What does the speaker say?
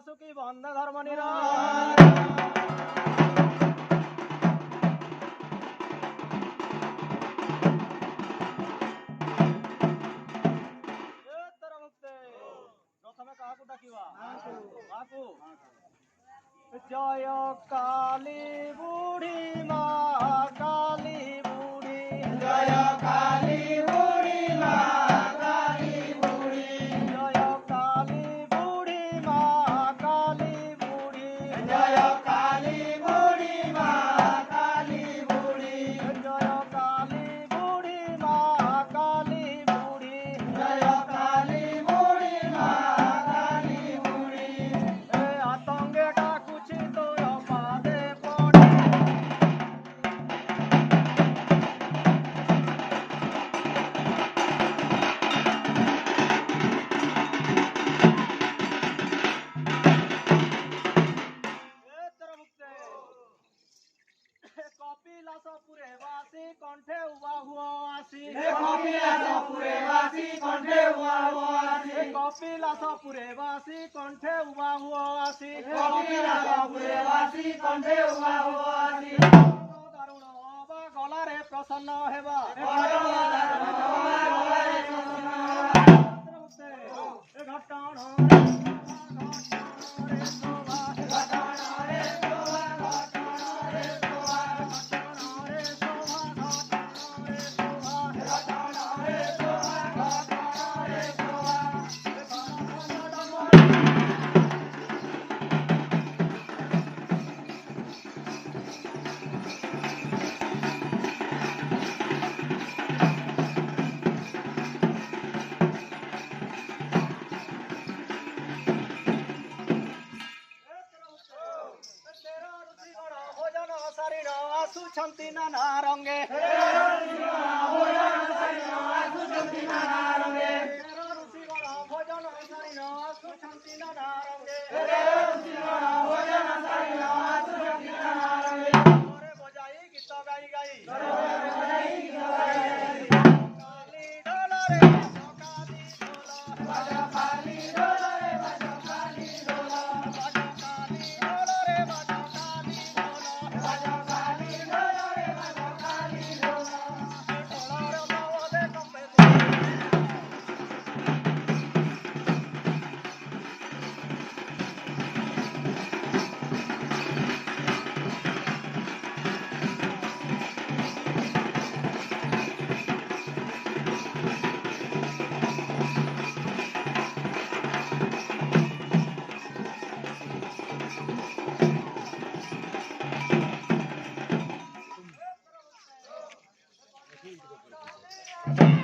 वासुकी वंदे धर्म निराय। प्रथमे काहाकु डाकिबा माकु जय काली बुढ़ी माँ काली बुढ़ी जय काली बुढ़ी माँ काली बुढ़ी जय काली बुढ़ी माँ काली बुढ़ी जय काली बुढ़ी माँ काली बुढ़ी जय काली बुढ़ी माँ काली बुढ़ी जय काली बुढ़ी माँ काली बुढ़ी ए आतंगे डाकुची तोर पादे पड़े कपिलासपुरे वासी कंठे उबा हुआ आसी कपिलासपुरे वासी कंठे उबा हुआ आसी कपिलासपुरे वासी कंठे उबा हुआ आसी कपिलासपुरे वासी कंठे उबा हुआ आसी दारुण अबा गलारे प्रसन्न हेबा आसुछंती नाना रंगे ऋषिगण भोजन सारिण आसुछंती नाना रंगे घरे बजाई गीत गाई गाई काली डोला रे काली डोला काली डोला रे बाजो काली डोला काली डोला रे बाजो काली डोला बाजो काली डोला रे बाजो काली डोला डोला रे बावा दे कंपे Thank you.